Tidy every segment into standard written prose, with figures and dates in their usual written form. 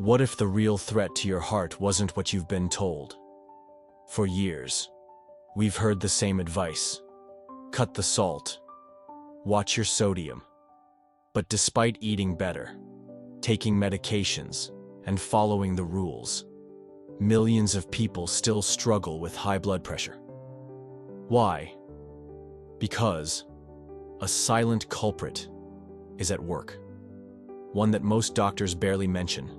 What if the real threat to your heart wasn't what you've been told? For years, we've heard the same advice. Cut the salt. Watch your sodium. But despite eating better, taking medications, and following the rules, millions of people still struggle with high blood pressure. Why? Because a silent culprit is at work. One that most doctors barely mention.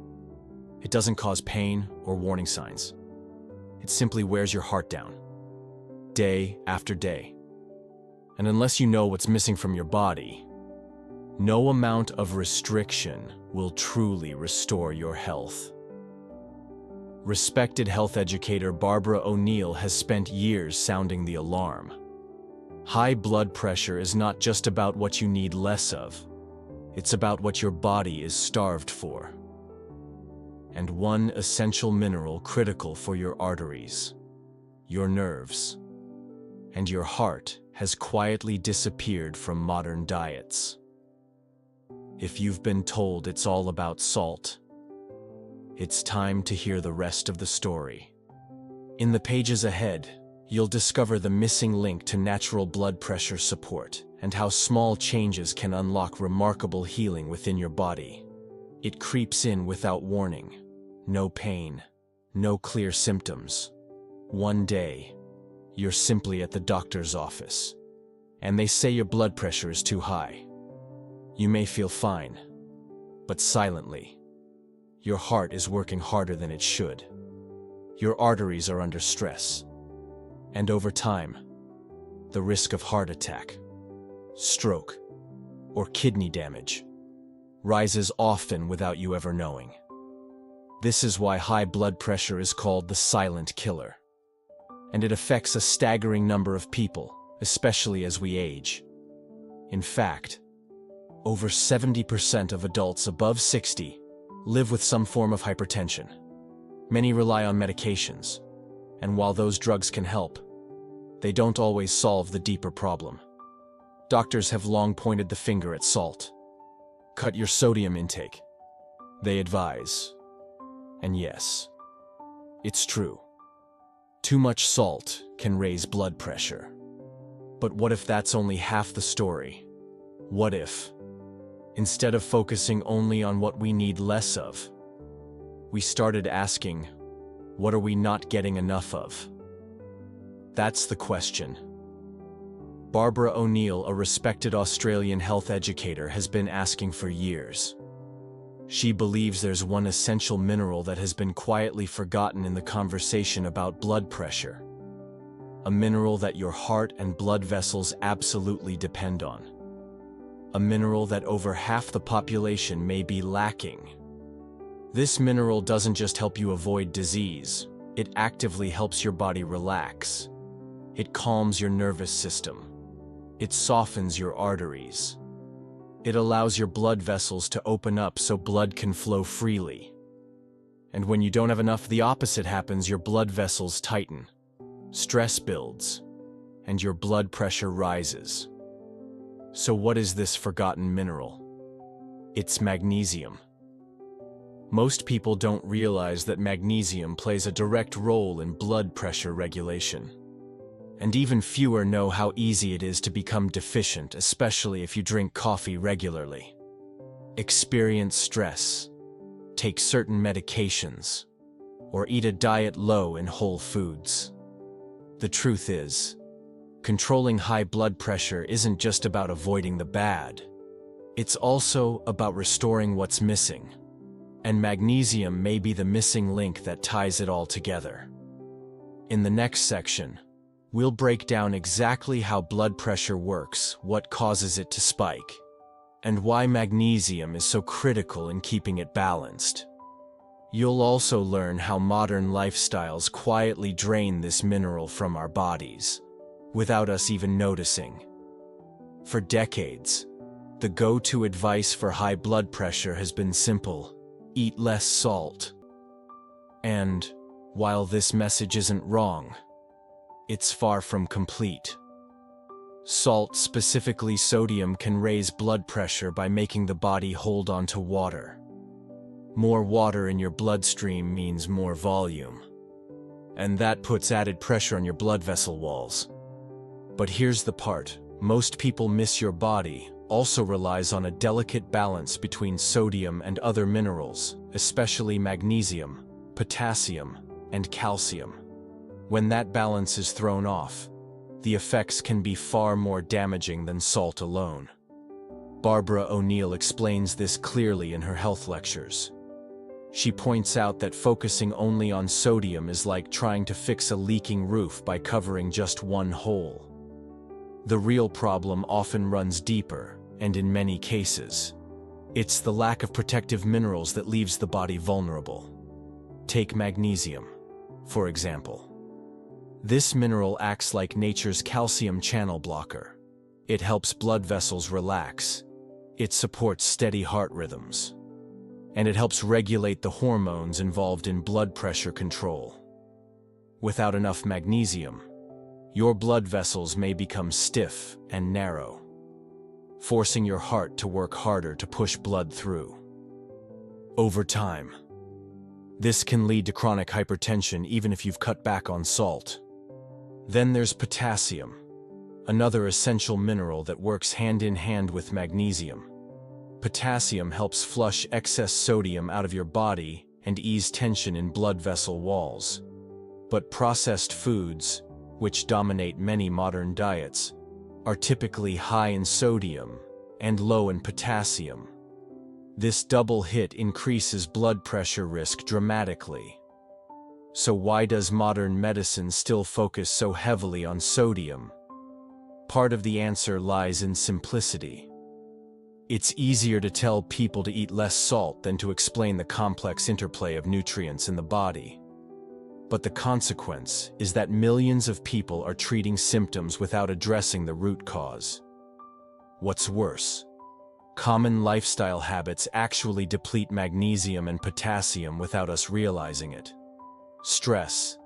It doesn't cause pain or warning signs. It simply wears your heart down, day after day. And unless you know what's missing from your body, no amount of restriction will truly restore your health. Respected health educator Barbara O'Neill has spent years sounding the alarm. High blood pressure is not just about what you need less of. It's about what your body is starved for. And one essential mineral critical for your arteries, your nerves, and your heart has quietly disappeared from modern diets. If you've been told it's all about salt, it's time to hear the rest of the story. In the pages ahead, you'll discover the missing link to natural blood pressure support and how small changes can unlock remarkable healing within your body. It creeps in without warning. No pain, no clear symptoms. One day, you're simply at the doctor's office, and they say your blood pressure is too high. You may feel fine, but silently, your heart is working harder than it should. Your arteries are under stress, and over time, the risk of heart attack, stroke, or kidney damage rises often without you ever knowing. This is why high blood pressure is called the silent killer, and it affects a staggering number of people, especially as we age. In fact, over 70% of adults above 60 live with some form of hypertension. Many rely on medications, and while those drugs can help, they don't always solve the deeper problem. Doctors have long pointed the finger at salt. Cut your sodium intake, they advise. And yes, it's true. Too much salt can raise blood pressure. But what if that's only half the story? What if, instead of focusing only on what we need less of, we started asking, what are we not getting enough of? That's the question. Barbara O'Neill, a respected Australian health educator, has been asking for years. She believes there's one essential mineral that has been quietly forgotten in the conversation about blood pressure. A mineral that your heart and blood vessels absolutely depend on. A mineral that over half the population may be lacking. This mineral doesn't just help you avoid disease, it actively helps your body relax. It calms your nervous system. It softens your arteries. It allows your blood vessels to open up so blood can flow freely. And when you don't have enough, the opposite happens. Your blood vessels tighten, stress builds, and your blood pressure rises. So what is this forgotten mineral? It's magnesium. Most people don't realize that magnesium plays a direct role in blood pressure regulation. And even fewer know how easy it is to become deficient, especially if you drink coffee regularly, experience stress, take certain medications, or eat a diet low in whole foods. The truth is, controlling high blood pressure isn't just about avoiding the bad. It's also about restoring what's missing. And magnesium may be the missing link that ties it all together. In the next section, we'll break down exactly how blood pressure works, what causes it to spike, and why magnesium is so critical in keeping it balanced. You'll also learn how modern lifestyles quietly drain this mineral from our bodies, without us even noticing. For decades, the go-to advice for high blood pressure has been simple: eat less salt. And, while this message isn't wrong, it's far from complete. Salt, specifically sodium, can raise blood pressure by making the body hold on to water. More water in your bloodstream means more volume. And that puts added pressure on your blood vessel walls. But here's the part. Most people miss your body also relies on a delicate balance between sodium and other minerals, especially magnesium, potassium, and calcium. When that balance is thrown off, the effects can be far more damaging than salt alone. Barbara O'Neill explains this clearly in her health lectures. She points out that focusing only on sodium is like trying to fix a leaking roof by covering just one hole. The real problem often runs deeper, and in many cases, it's the lack of protective minerals that leaves the body vulnerable. Take magnesium, for example. This mineral acts like nature's calcium channel blocker. It helps blood vessels relax. It supports steady heart rhythms. And it helps regulate the hormones involved in blood pressure control. Without enough magnesium, your blood vessels may become stiff and narrow, forcing your heart to work harder to push blood through. Over time, this can lead to chronic hypertension even if you've cut back on salt. Then there's potassium, another essential mineral that works hand in hand with magnesium. Potassium helps flush excess sodium out of your body and ease tension in blood vessel walls. But processed foods, which dominate many modern diets, are typically high in sodium and low in potassium. This double hit increases blood pressure risk dramatically. So why does modern medicine still focus so heavily on sodium? Part of the answer lies in simplicity. It's easier to tell people to eat less salt than to explain the complex interplay of nutrients in the body. But the consequence is that millions of people are treating symptoms without addressing the root cause. What's worse, common lifestyle habits actually deplete magnesium and potassium without us realizing it. Stress,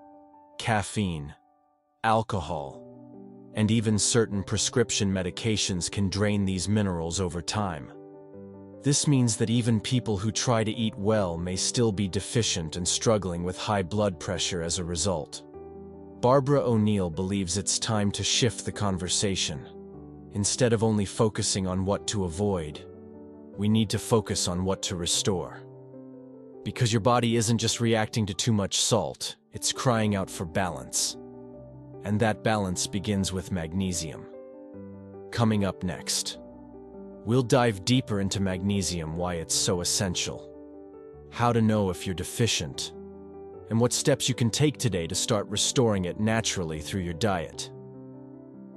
caffeine, alcohol, and even certain prescription medications can drain these minerals over time. This means that even people who try to eat well may still be deficient and struggling with high blood pressure as a result. Barbara O'Neill believes it's time to shift the conversation. Instead of only focusing on what to avoid, we need to focus on what to restore. Because your body isn't just reacting to too much salt, it's crying out for balance. And that balance begins with magnesium. Coming up next, we'll dive deeper into magnesium, why it's so essential, how to know if you're deficient, and what steps you can take today to start restoring it naturally through your diet.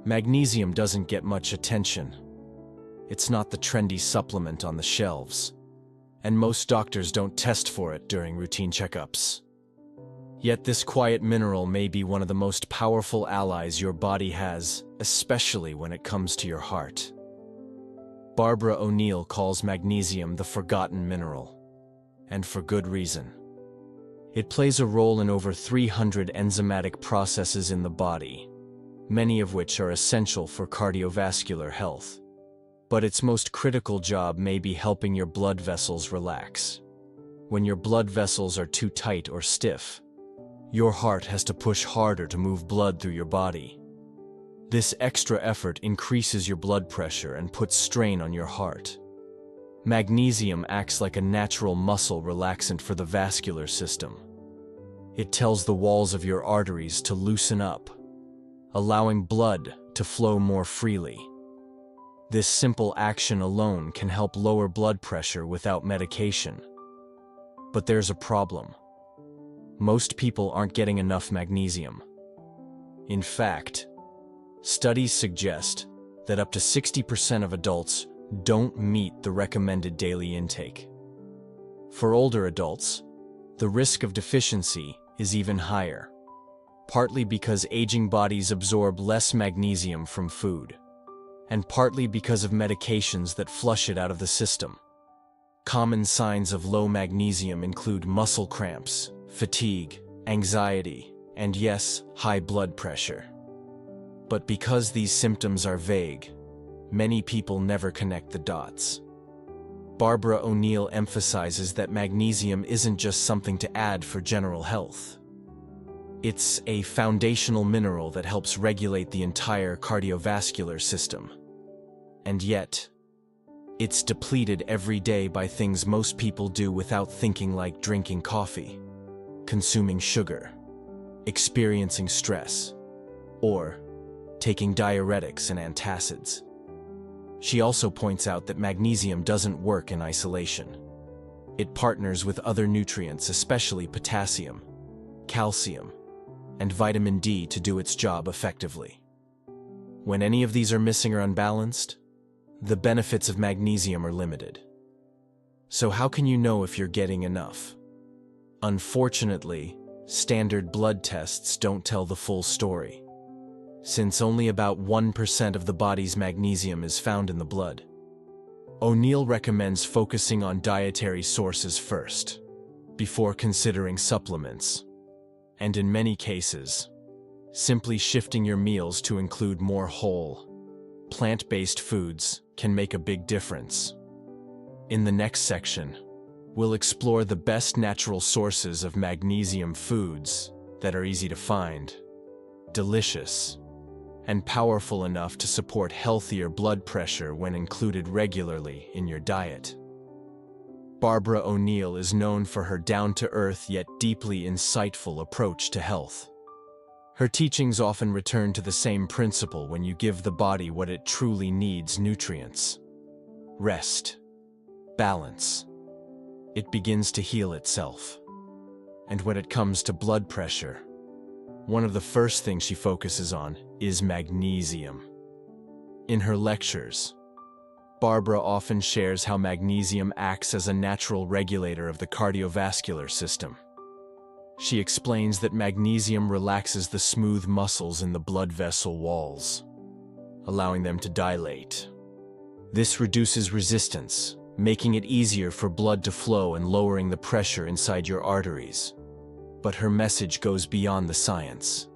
Magnesium doesn't get much attention. It's not the trendy supplement on the shelves, and most doctors don't test for it during routine checkups. Yet this quiet mineral may be one of the most powerful allies your body has, especially when it comes to your heart. Barbara O'Neill calls magnesium the forgotten mineral, and for good reason. It plays a role in over 300 enzymatic processes in the body, many of which are essential for cardiovascular health. But its most critical job may be helping your blood vessels relax. When your blood vessels are too tight or stiff, your heart has to push harder to move blood through your body. This extra effort increases your blood pressure and puts strain on your heart. Magnesium acts like a natural muscle relaxant for the vascular system. It tells the walls of your arteries to loosen up, allowing blood to flow more freely. This simple action alone can help lower blood pressure without medication. But there's a problem. Most people aren't getting enough magnesium. In fact, studies suggest that up to 60% of adults don't meet the recommended daily intake. For older adults, the risk of deficiency is even higher, partly because aging bodies absorb less magnesium from food, and partly because of medications that flush it out of the system. Common signs of low magnesium include muscle cramps, fatigue, anxiety, and yes, high blood pressure. But because these symptoms are vague, many people never connect the dots. Barbara O'Neill emphasizes that magnesium isn't just something to add for general health. It's a foundational mineral that helps regulate the entire cardiovascular system. And yet, it's depleted every day by things most people do without thinking, like drinking coffee, consuming sugar, experiencing stress, or taking diuretics and antacids. She also points out that magnesium doesn't work in isolation. It partners with other nutrients, especially potassium, calcium, and vitamin D to do its job effectively. When any of these are missing or unbalanced, the benefits of magnesium are limited. So how can you know if you're getting enough? Unfortunately, standard blood tests don't tell the full story, since only about 1% of the body's magnesium is found in the blood. O'Neill recommends focusing on dietary sources first, before considering supplements. And in many cases, simply shifting your meals to include more whole, plant-based foods can make a big difference. In the next section, we'll explore the best natural sources of magnesium foods that are easy to find, delicious, and powerful enough to support healthier blood pressure when included regularly in your diet. Barbara O'Neill is known for her down-to-earth yet deeply insightful approach to health. Her teachings often return to the same principle: when you give the body what it truly needs, nutrients, rest, balance, it begins to heal itself. And when it comes to blood pressure, one of the first things she focuses on is magnesium. In her lectures, Barbara often shares how magnesium acts as a natural regulator of the cardiovascular system. She explains that magnesium relaxes the smooth muscles in the blood vessel walls, allowing them to dilate. This reduces resistance, making it easier for blood to flow and lowering the pressure inside your arteries. But her message goes beyond the science.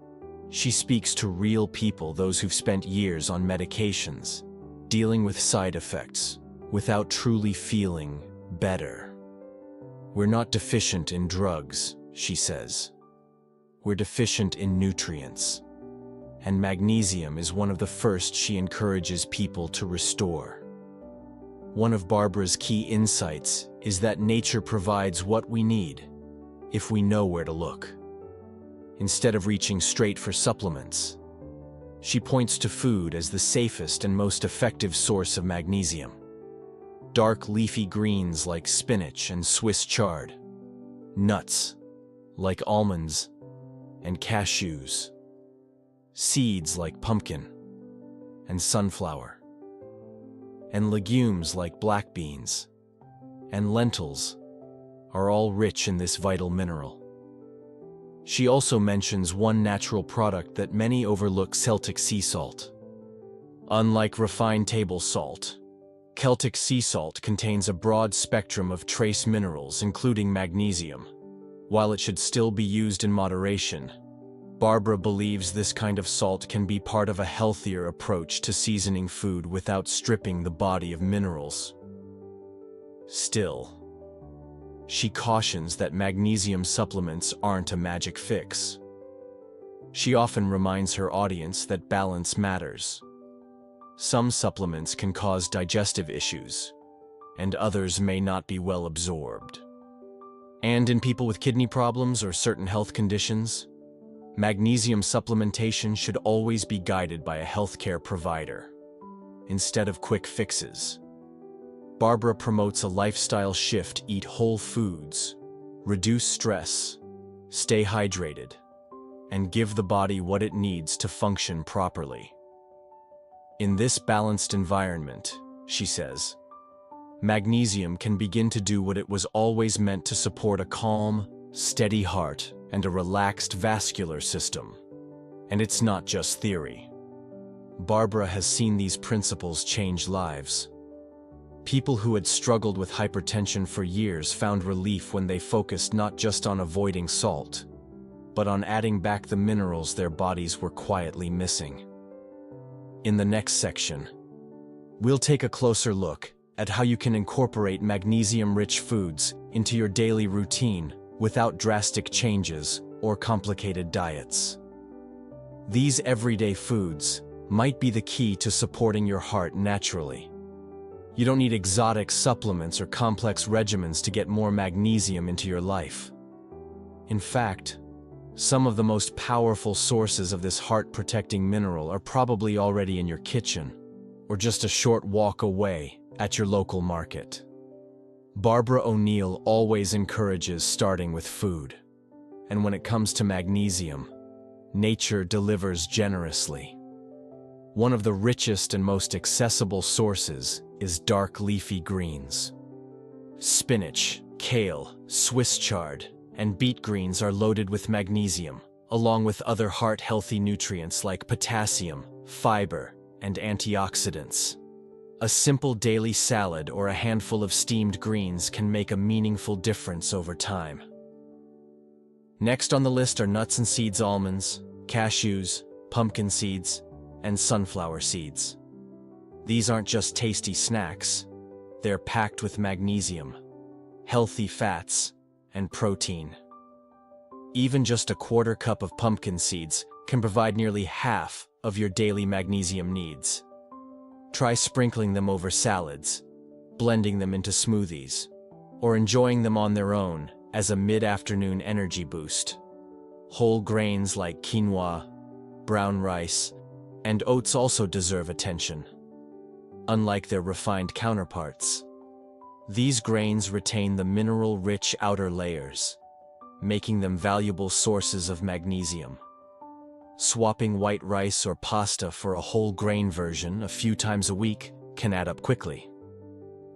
She speaks to real people, those who've spent years on medications, dealing with side effects, without truly feeling better. We're not deficient in drugs, she says. We're deficient in nutrients. And magnesium is one of the first she encourages people to restore. One of Barbara's key insights is that nature provides what we need, if we know where to look. Instead of reaching straight for supplements, she points to food as the safest and most effective source of magnesium. Dark leafy greens like spinach and Swiss chard, nuts like almonds and cashews, seeds like pumpkin and sunflower, and legumes like black beans and lentils are all rich in this vital mineral. She also mentions one natural product that many overlook: Celtic sea salt. Unlike refined table salt, Celtic sea salt contains a broad spectrum of trace minerals, including magnesium. While it should still be used in moderation, Barbara believes this kind of salt can be part of a healthier approach to seasoning food without stripping the body of minerals. Still, she cautions that magnesium supplements aren't a magic fix. She often reminds her audience that balance matters. Some supplements can cause digestive issues, and others may not be well absorbed. And in people with kidney problems or certain health conditions, magnesium supplementation should always be guided by a healthcare provider, instead of quick fixes. Barbara promotes a lifestyle shift: eat whole foods, reduce stress, stay hydrated, and give the body what it needs to function properly. In this balanced environment, she says, magnesium can begin to do what it was always meant to: support a calm, steady heart and a relaxed vascular system. And it's not just theory. Barbara has seen these principles change lives. People who had struggled with hypertension for years found relief when they focused not just on avoiding salt, but on adding back the minerals their bodies were quietly missing. In the next section, we'll take a closer look at how you can incorporate magnesium-rich foods into your daily routine without drastic changes or complicated diets. These everyday foods might be the key to supporting your heart naturally. You don't need exotic supplements or complex regimens to get more magnesium into your life. In fact, some of the most powerful sources of this heart-protecting mineral are probably already in your kitchen, or just a short walk away at your local market. Barbara O'Neill always encourages starting with food. And when it comes to magnesium, nature delivers generously. One of the richest and most accessible sources is dark leafy greens. Spinach, kale, Swiss chard, and beet greens are loaded with magnesium, along with other heart-healthy nutrients like potassium, fiber, and antioxidants. A simple daily salad or a handful of steamed greens can make a meaningful difference over time. Next on the list are nuts and seeds: almonds, cashews, pumpkin seeds, and sunflower seeds. These aren't just tasty snacks. They're packed with magnesium, healthy fats, and protein. Even just a quarter cup of pumpkin seeds can provide nearly half of your daily magnesium needs. Try sprinkling them over salads, blending them into smoothies, or enjoying them on their own as a mid-afternoon energy boost. Whole grains like quinoa, brown rice, and oats also deserve attention. Unlike their refined counterparts, these grains retain the mineral-rich outer layers, making them valuable sources of magnesium. Swapping white rice or pasta for a whole grain version a few times a week can add up quickly.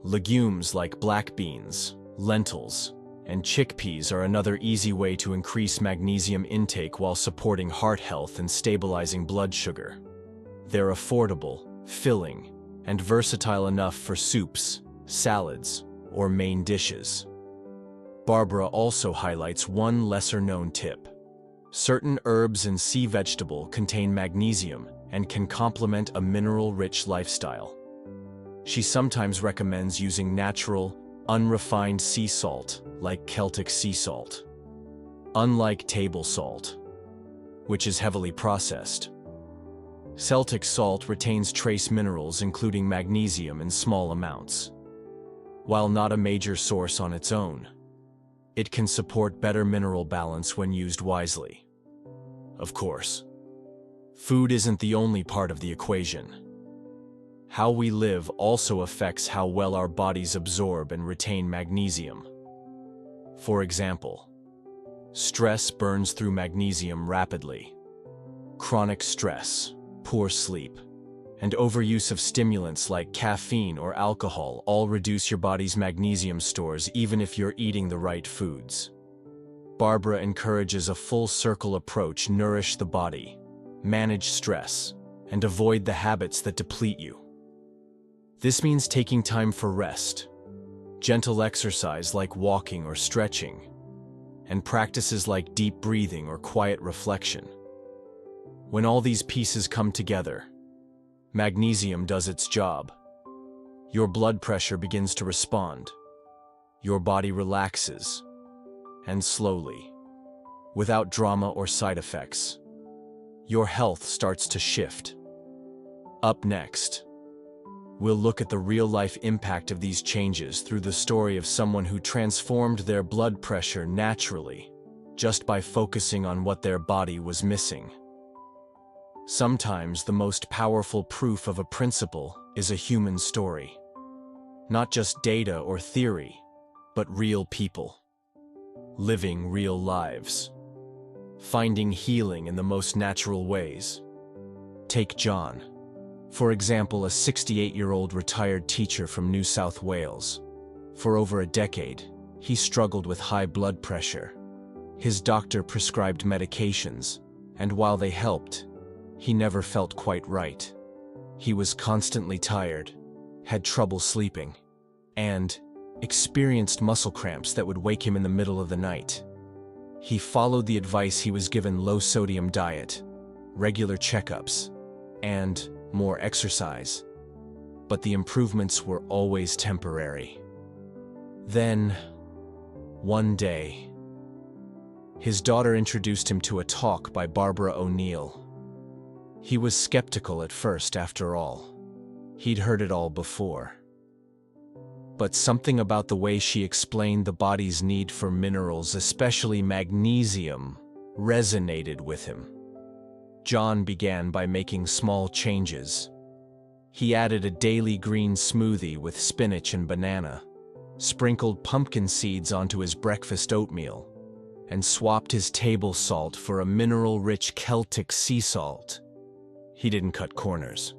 Legumes like black beans, lentils, and chickpeas are another easy way to increase magnesium intake while supporting heart health and stabilizing blood sugar. They're affordable, filling, and versatile enough for soups, salads, or main dishes. Barbara also highlights one lesser-known tip. Certain herbs and sea vegetable contain magnesium and can complement a mineral-rich lifestyle. She sometimes recommends using natural, unrefined sea salt, like Celtic sea salt. Unlike table salt, which is heavily processed, Celtic salt retains trace minerals including magnesium in small amounts. While not a major source on its own, it can support better mineral balance when used wisely. Of course, food isn't the only part of the equation. How we live also affects how well our bodies absorb and retain magnesium. For example, stress burns through magnesium rapidly. Chronic stress, poor sleep, and overuse of stimulants like caffeine or alcohol all reduce your body's magnesium stores even if you're eating the right foods. Barbara encourages a full-circle approach: nourish the body, manage stress, and avoid the habits that deplete you. This means taking time for rest, gentle exercise like walking or stretching, and practices like deep breathing or quiet reflection. When all these pieces come together, magnesium does its job. Your blood pressure begins to respond. Your body relaxes, and slowly, without drama or side effects, your health starts to shift. Up next, we'll look at the real-life impact of these changes through the story of someone who transformed their blood pressure naturally, just by focusing on what their body was missing. Sometimes the most powerful proof of a principle is a human story. Not just data or theory, but real people. Living real lives. Finding healing in the most natural ways. Take John, for example, a 68-year-old retired teacher from New South Wales. For over a decade, he struggled with high blood pressure. His doctor prescribed medications, and while they helped, he never felt quite right. He was constantly tired, had trouble sleeping, and experienced muscle cramps that would wake him in the middle of the night. He followed the advice he was given: low-sodium diet, regular checkups, and more exercise. but the improvements were always temporary. Then, one day, his daughter introduced him to a talk by Barbara O'Neill. He was skeptical at first, after all. He'd heard it all before. But something about the way she explained the body's need for minerals, especially magnesium, resonated with him. John began by making small changes. He added a daily green smoothie with spinach and banana, sprinkled pumpkin seeds onto his breakfast oatmeal, and swapped his table salt for a mineral-rich Celtic sea salt. He didn't cut corners.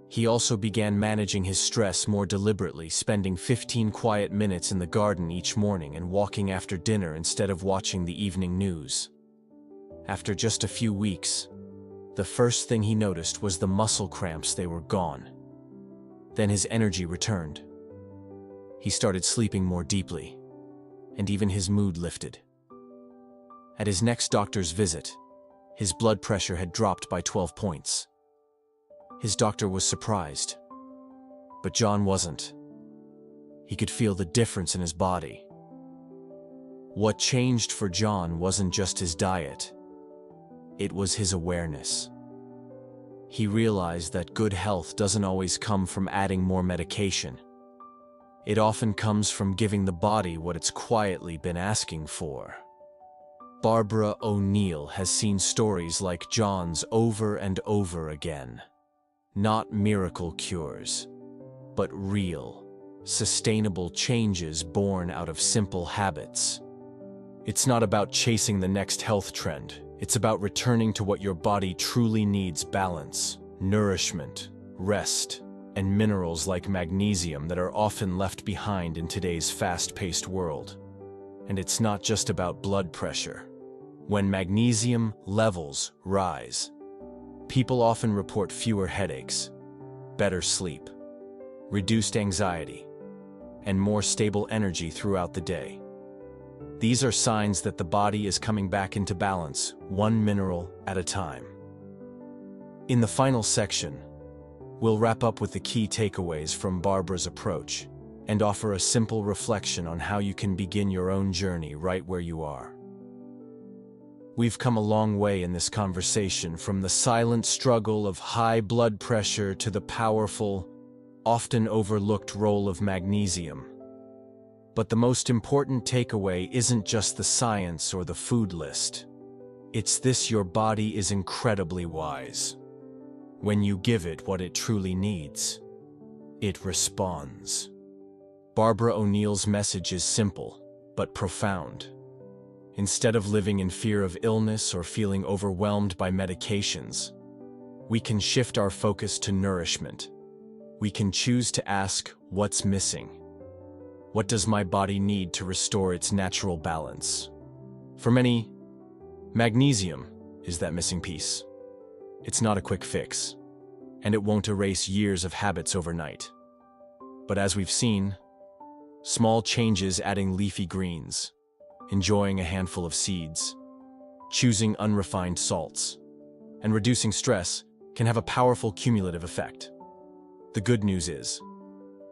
He also began managing his stress more deliberately, spending 15 quiet minutes in the garden each morning and walking after dinner instead of watching the evening news. After just a few weeks, the first thing he noticed was the muscle cramps. They were gone. Then his energy returned. He started sleeping more deeply, and even his mood lifted. At his next doctor's visit, his blood pressure had dropped by 12 points. His doctor was surprised, but John wasn't. He could feel the difference in his body. What changed for John wasn't just his diet. It was his awareness. He realized that good health doesn't always come from adding more medication. It often comes from giving the body what it's quietly been asking for. Barbara O'Neill has seen stories like John's over and over again. Not miracle cures, but real, sustainable changes born out of simple habits. It's not about chasing the next health trend. It's about returning to what your body truly needs: balance, nourishment, rest, and minerals like magnesium that are often left behind in today's fast-paced world. And it's not just about blood pressure. When magnesium levels rise, people often report fewer headaches, better sleep, reduced anxiety, and more stable energy throughout the day. These are signs that the body is coming back into balance, one mineral at a time. In the final section, we'll wrap up with the key takeaways from Barbara's approach and offer a simple reflection on how you can begin your own journey right where you are. We've come a long way in this conversation, from the silent struggle of high blood pressure to the powerful, often overlooked role of magnesium. But the most important takeaway isn't just the science or the food list. It's this: your body is incredibly wise. When you give it what it truly needs, it responds. Barbara O'Neill's message is simple, but profound. Instead of living in fear of illness or feeling overwhelmed by medications, we can shift our focus to nourishment. We can choose to ask, what's missing? What does my body need to restore its natural balance? For many, magnesium is that missing piece. It's not a quick fix, and it won't erase years of habits overnight. But as we've seen, small changes, adding leafy greens, enjoying a handful of seeds, choosing unrefined salts, and reducing stress can have a powerful cumulative effect. The good news is,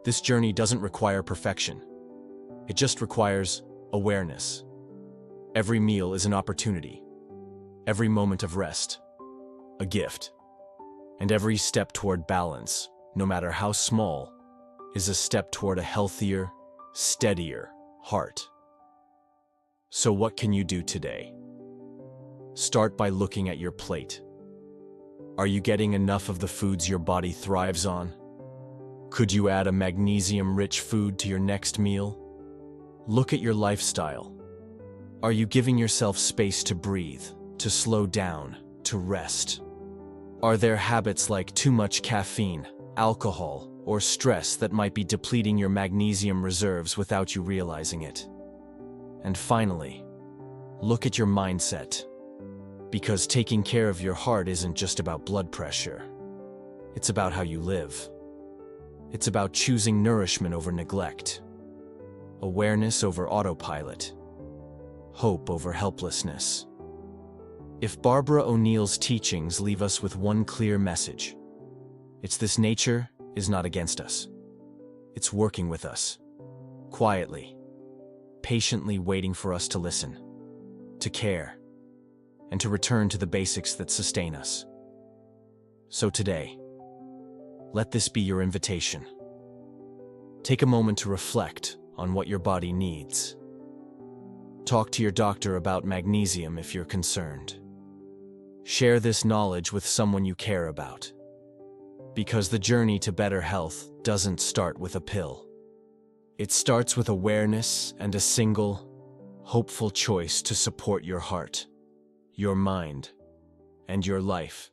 this journey doesn't require perfection. It just requires awareness. Every meal is an opportunity. Every moment of rest, a gift. And every step toward balance, no matter how small, is a step toward a healthier, steadier heart. So what can you do today? Start by looking at your plate. Are you getting enough of the foods your body thrives on? Could you add a magnesium-rich food to your next meal? Look at your lifestyle. Are you giving yourself space to breathe, to slow down, to rest? Are there habits like too much caffeine, alcohol, or stress that might be depleting your magnesium reserves without you realizing it? And finally, look at your mindset. Because taking care of your heart isn't just about blood pressure. It's about how you live. It's about choosing nourishment over neglect, awareness over autopilot, hope over helplessness. If Barbara O'Neill's teachings leave us with one clear message, it's this: nature is not against us. It's working with us, quietly, patiently waiting for us to listen, to care, and to return to the basics that sustain us. So today, let this be your invitation. Take a moment to reflect on what your body needs. Talk to your doctor about magnesium if you're concerned. Share this knowledge with someone you care about. Because the journey to better health doesn't start with a pill. It starts with awareness and a single, hopeful choice to support your heart, your mind, and your life.